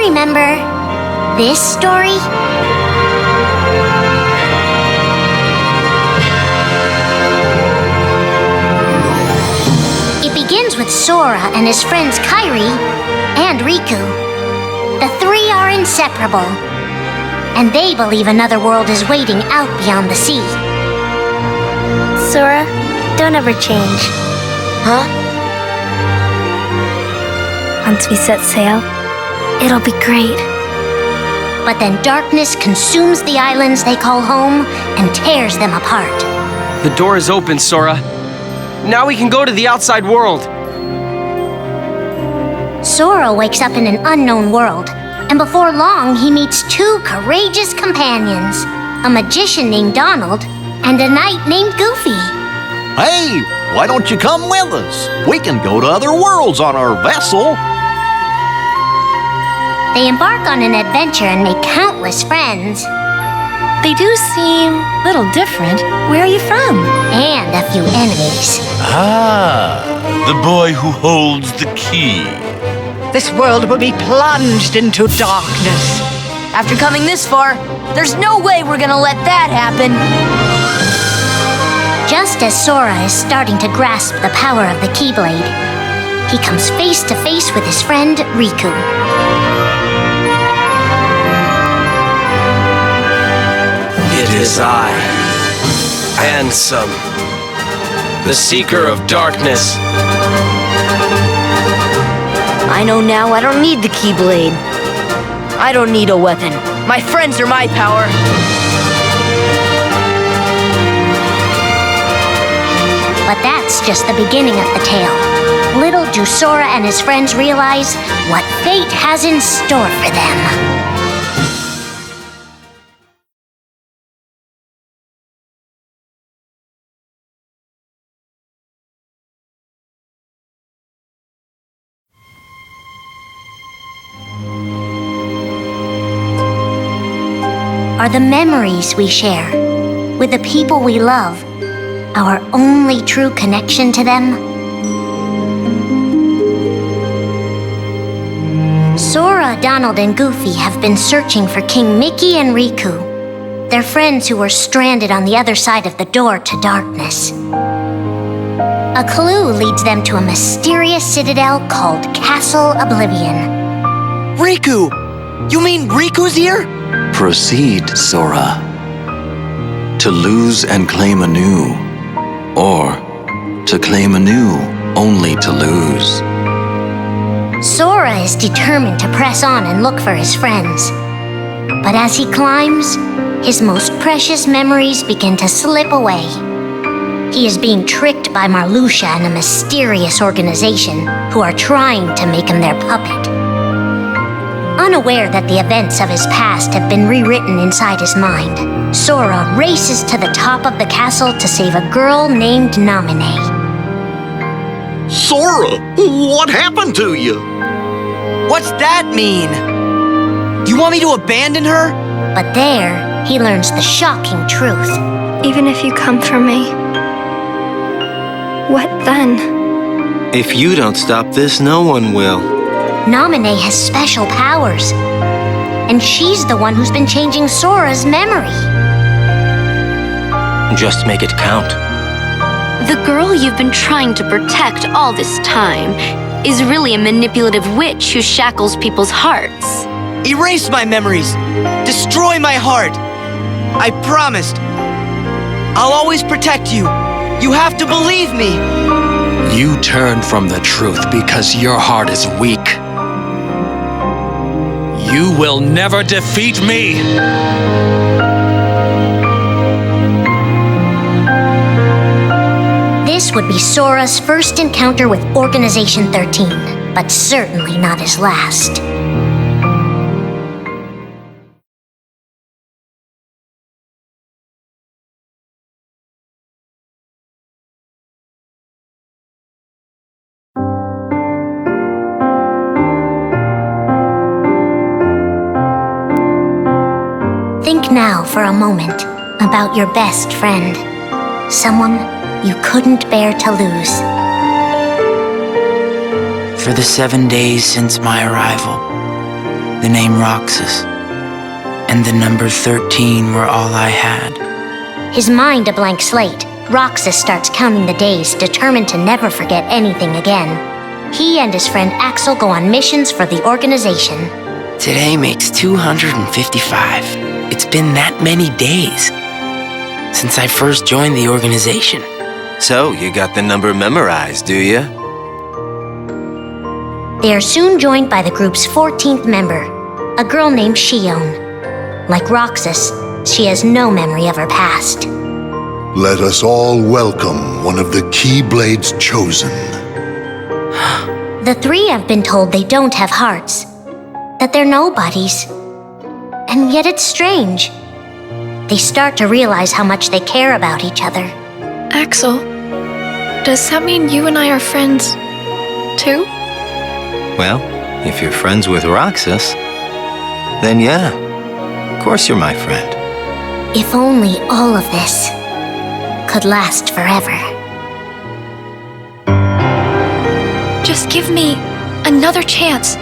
remember this story? It begins with Sora and his friends Kairi and Riku. The three are inseparable, and they believe another world is waiting out beyond the sea. Sora, don't ever change. Huh? Once we set sail, it'll be great. But then darkness consumes the islands they call home and tears them apart. The door is open, Sora. Now we can go to the outside world. Sora wakes up in an unknown world, and before long he meets two courageous companions, a magician named Donald and a knight named Goofy. Hey, why don't you come with us? We can go to other worlds on our vessel. They embark on an adventure and make countless friends. They do seem a little different. Where are you from? And a few enemies. Ah, the boy who holds the key. This world will be plunged into darkness. After coming this far, there's no way we're gonna let that happen. Just as Sora is starting to grasp the power of the Keyblade, he comes face to face with his friend Riku. It is I, Handsome, the Seeker of Darkness. I know now I don't need the Keyblade. I don't need a weapon. My friends are my power. But that's just the beginning of the tale. Little do Sora and his friends realize what fate has in store for them. Are the memories we share with the people we love our only true connection to them? Sora, Donald, and Goofy have been searching for King Mickey and Riku, their friends who were stranded on the other side of the door to darkness. A clue leads them to a mysterious citadel called Castle Oblivion. Riku! You mean Riku's here? Proceed, Sora. To lose and claim anew, or to claim anew only to lose. Sora is determined to press on and look for his friends. But as he climbs, his most precious memories begin to slip away. He is being tricked by Marluxia and a mysterious organization who are trying to make him their puppet. Unaware that the events of his past have been rewritten inside his mind, Sora races to the top of the castle to save a girl named Naminé. Sora, what happened to you? What's that mean? You want me to abandon her? But there, he learns the shocking truth. Even if you come for me, what then? If you don't stop this, no one will. Naminé has special powers, and she's the one who's been changing Sora's memory. Just make it count. The girl you've been trying to protect all this time is really a manipulative witch who shackles people's hearts. Erase my memories. Destroy my heart. I promised. I'll always protect you. You have to believe me. You turn from the truth because your heart is weak. You will never defeat me! This would be Sora's first encounter with Organization 13, but certainly not his last. Think now for a moment about your best friend, someone you couldn't bear to lose. For the 7 days since my arrival, the name Roxas, and the number 13 were all I had. His mind a blank slate, Roxas starts counting the days, determined to never forget anything again. He and his friend Axel go on missions for the organization. Today makes 255. It's been that many days since I first joined the organization. So, you got the number memorized, do you? They are soon joined by the group's 14th member, a girl named Shion. Like Roxas, she has no memory of her past. Let us all welcome one of the Keyblades chosen. The three have been told they don't have hearts, that they're nobodies. And yet it's strange. They start to realize how much they care about each other. Axel, does that mean you and I are friends, too? Well, if you're friends with Roxas, then yeah, of course you're my friend. If only all of this could last forever. Just give me another chance.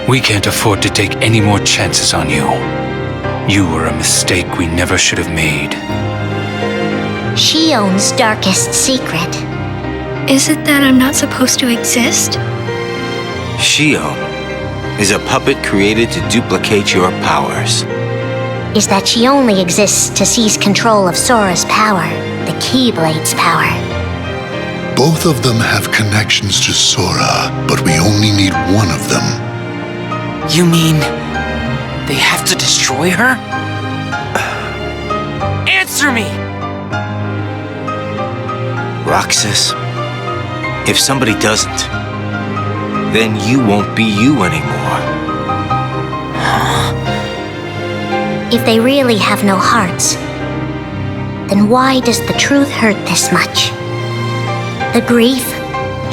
We can't afford to take any more chances on you. You were a mistake we never should have made. Shion's darkest secret. Is it that I'm not supposed to exist? Shion is a puppet created to duplicate your powers. Is that she only exists to seize control of Sora's power, the Keyblade's power. Both of them have connections to Sora, but we only need one of them. You mean they have to destroy her? Answer me! Roxas, if somebody doesn't, then you won't be you anymore. If they really have no hearts, then why does the truth hurt this much? The grief?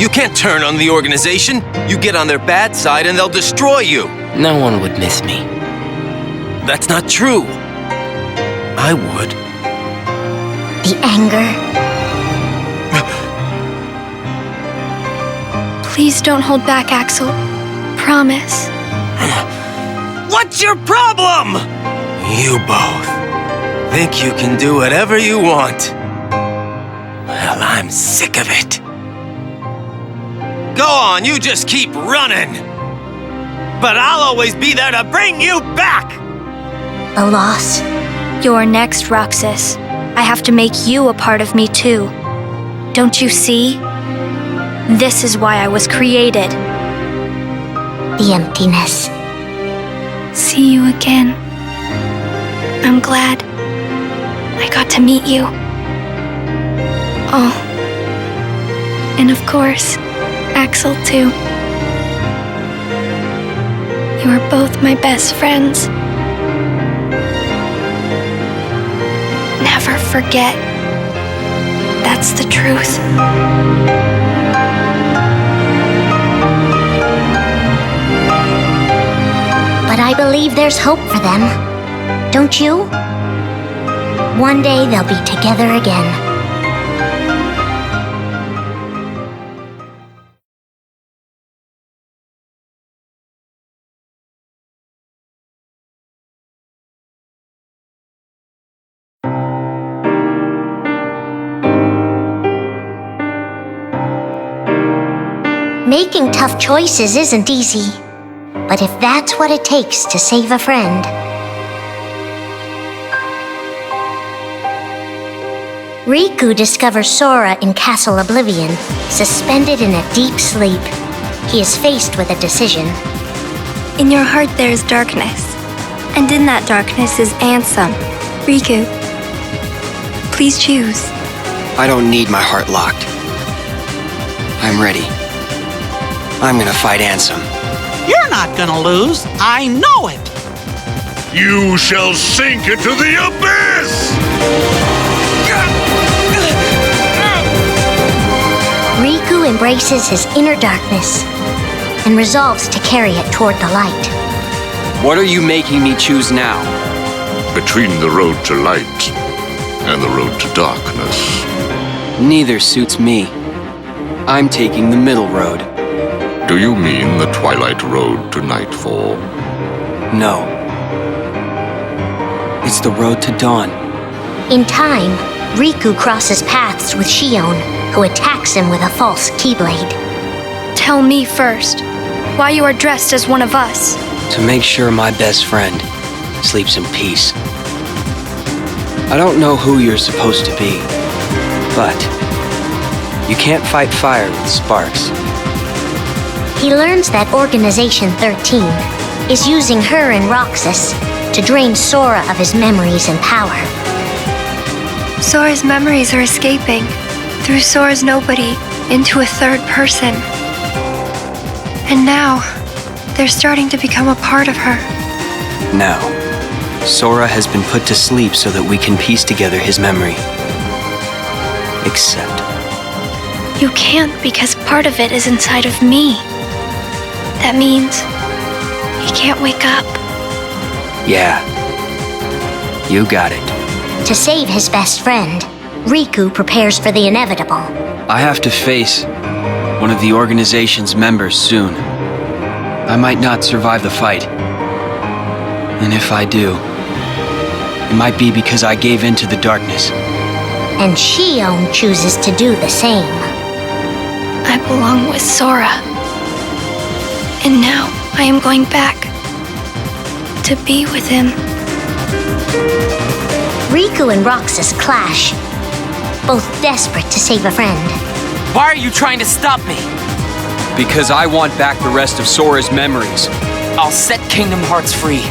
You can't turn on the organization. You get on their bad side and they'll destroy you. No one would miss me. That's not true. I would. The anger? Please don't hold back, Axel. Promise. What's your problem? You both think you can do whatever you want. Well, I'm sick of it. Go on, you just keep running. But I'll always be there to bring you back. The loss? You're next, Roxas. I have to make you a part of me too. Don't you see? This is why I was created. The emptiness. See you again. I'm glad I got to meet you. Oh, and of course, Axel too. You are both my best friends. Never forget. That's the truth. But I believe there's hope for them. Don't you? One day they'll be together again. Making tough choices isn't easy. But if that's what it takes to save a friend... Riku discovers Sora in Castle Oblivion, suspended in a deep sleep. He is faced with a decision. In your heart there is darkness, and in that darkness is Ansem. Riku, please choose. I don't need my heart locked. I'm ready. I'm gonna fight Ansem. You're not gonna lose. I know it. You shall sink into the abyss! Riku embraces his inner darkness and resolves to carry it toward the light. What are you making me choose now? Between the road to light and the road to darkness. Neither suits me. I'm taking the middle road. Do you mean the twilight road to nightfall? No. It's the road to dawn. In time, Riku crosses paths with Shion, who attacks him with a false Keyblade. Tell me first, why you are dressed as one of us. To make sure my best friend sleeps in peace. I don't know who you're supposed to be, but you can't fight fire with sparks. He learns that Organization 13 is using her and Roxas to drain Sora of his memories and power. Sora's memories are escaping through Sora's nobody into a third person. And now, they're starting to become a part of her. Now, Sora has been put to sleep so that we can piece together his memory. Except... You can't because part of it is inside of me. That means he can't wake up. Yeah. You got it. To save his best friend, Riku prepares for the inevitable. I have to face one of the organization's members soon. I might not survive the fight. And if I do, it might be because I gave in to the darkness. And Shion chooses to do the same. I belong with Sora. And now I am going back to be with him. Riku and Roxas clash, both desperate to save a friend. Why are you trying to stop me? Because I want back the rest of Sora's memories. I'll set Kingdom Hearts free.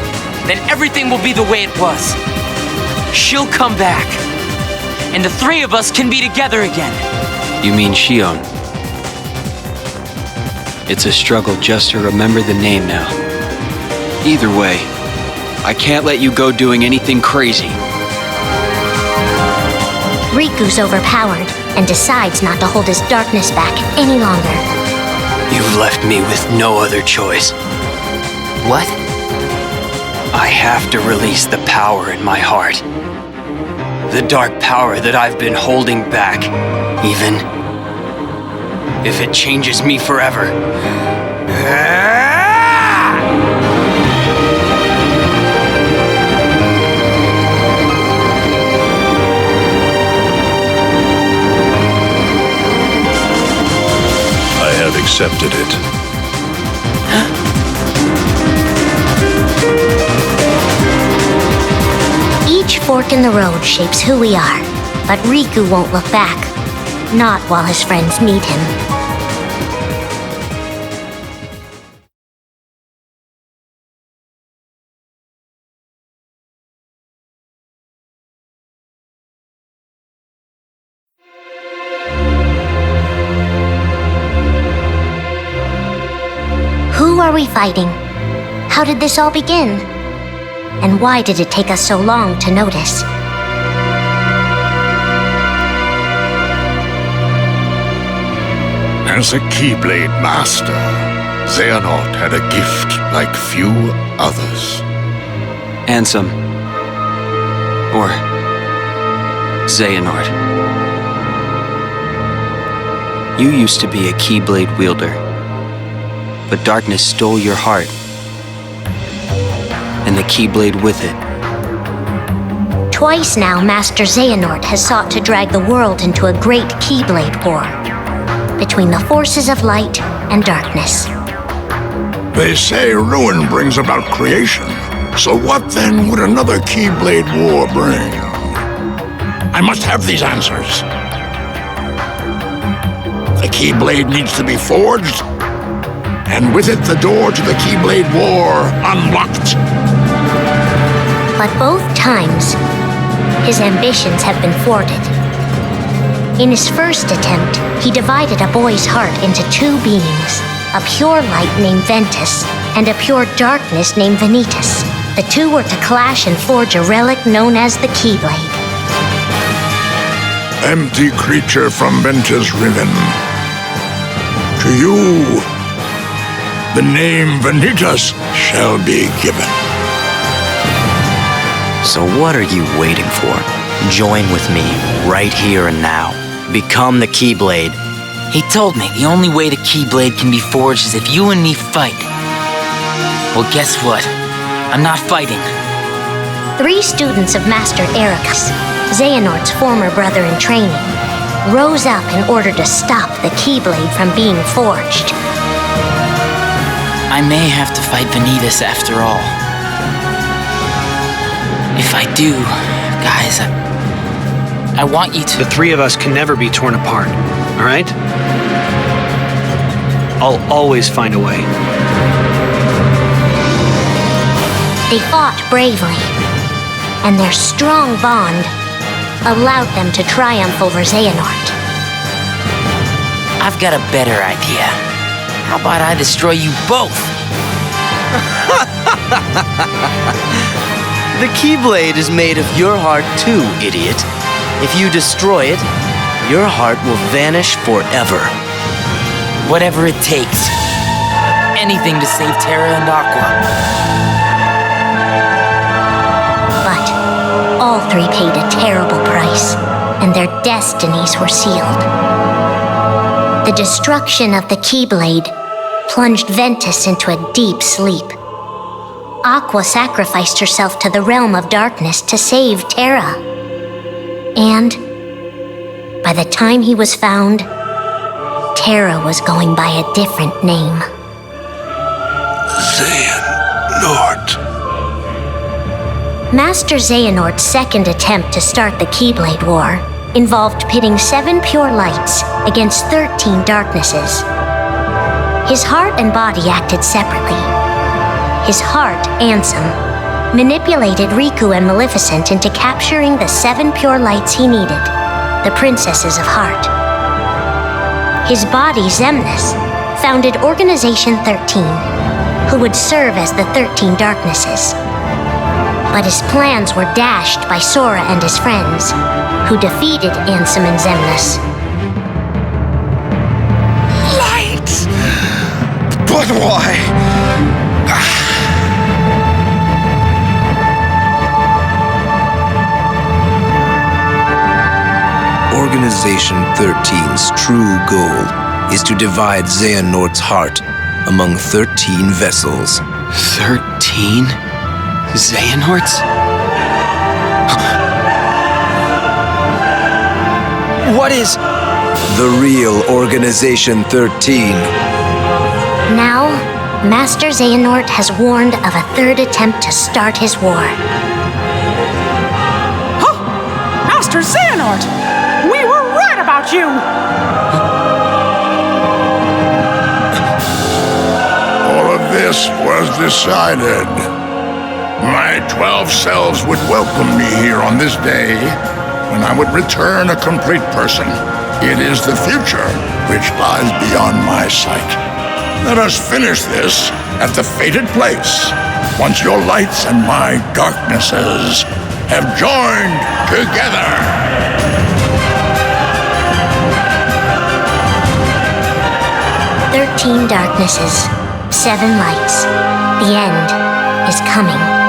Then everything will be the way it was. She'll come back. And the three of us can be together again. You mean Shion? It's a struggle just to remember the name now. Either way, I can't let you go doing anything crazy. Riku's overpowered and decides not to hold his darkness back any longer. You've left me with no other choice. What? I have to release the power in my heart. The dark power that I've been holding back, even if it changes me forever. I have accepted it. Each fork in the road shapes who we are, but Riku won't look back. Not while his friends need him. Who are we fighting? How did this all begin? And why did it take us so long to notice? As a Keyblade Master, Xehanort had a gift like few others. Ansem. Or Xehanort. You used to be a Keyblade wielder, but darkness stole your heart, and the Keyblade with it. Twice now, Master Xehanort has sought to drag the world into a great Keyblade war between the forces of light and darkness. They say ruin brings about creation. So what then would another Keyblade war bring? I must have these answers. The Keyblade needs to be forged, and with it the door to the Keyblade war unlocked. But both times, his ambitions have been thwarted. In his first attempt, he divided a boy's heart into two beings, a pure light named Ventus and a pure darkness named Vanitas. The two were to clash and forge a relic known as the Keyblade. Empty creature from Ventus Riven. To you, the name Vanitas shall be given. So what are you waiting for? Join with me, right here and now. Become the Keyblade. He told me the only way the Keyblade can be forged is if you and me fight. Well, guess what? I'm not fighting. 3 students of Master Ericus, Xehanort's former brother in training, rose up in order to stop the Keyblade from being forged. I may have to fight Vanitas after all. If I do, guys, I want you to... The 3 of us can never be torn apart, all right? I'll always find a way. They fought bravely, and their strong bond allowed them to triumph over Xehanort. I've got a better idea. How about I destroy you both? The Keyblade is made of your heart too, idiot. If you destroy it, your heart will vanish forever. Whatever it takes. Anything to save Terra and Aqua. But all 3 paid a terrible price, and their destinies were sealed. The destruction of the Keyblade plunged Ventus into a deep sleep. Aqua sacrificed herself to the realm of darkness to save Terra. And by the time he was found, Terra was going by a different name. Xehanort. Master Xehanort's second attempt to start the Keyblade War involved pitting 7 pure lights against 13 darknesses. His heart and body acted separately. His heart, Ansem, manipulated Riku and Maleficent into capturing the 7 pure lights he needed, the Princesses of Heart. His body, Xemnas, founded Organization 13, who would serve as the 13 darknesses. But his plans were dashed by Sora and his friends, who defeated Ansem and Xemnas. Light! But why? Organization 13's true goal is to divide Xehanort's heart among 13 vessels. 13? Xehanorts? What is... The real Organization 13. Now, Master Xehanort has warned of a 3rd attempt to start his war. Huh? Master Xehanort! We were right about you! All of this was decided. My 12 selves would welcome me here on this day, when I would return a complete person. It is the future which lies beyond my sight. Let us finish this at the fated place, once your lights and my darknesses have joined together. 13 darknesses, 7 lights. The end is coming.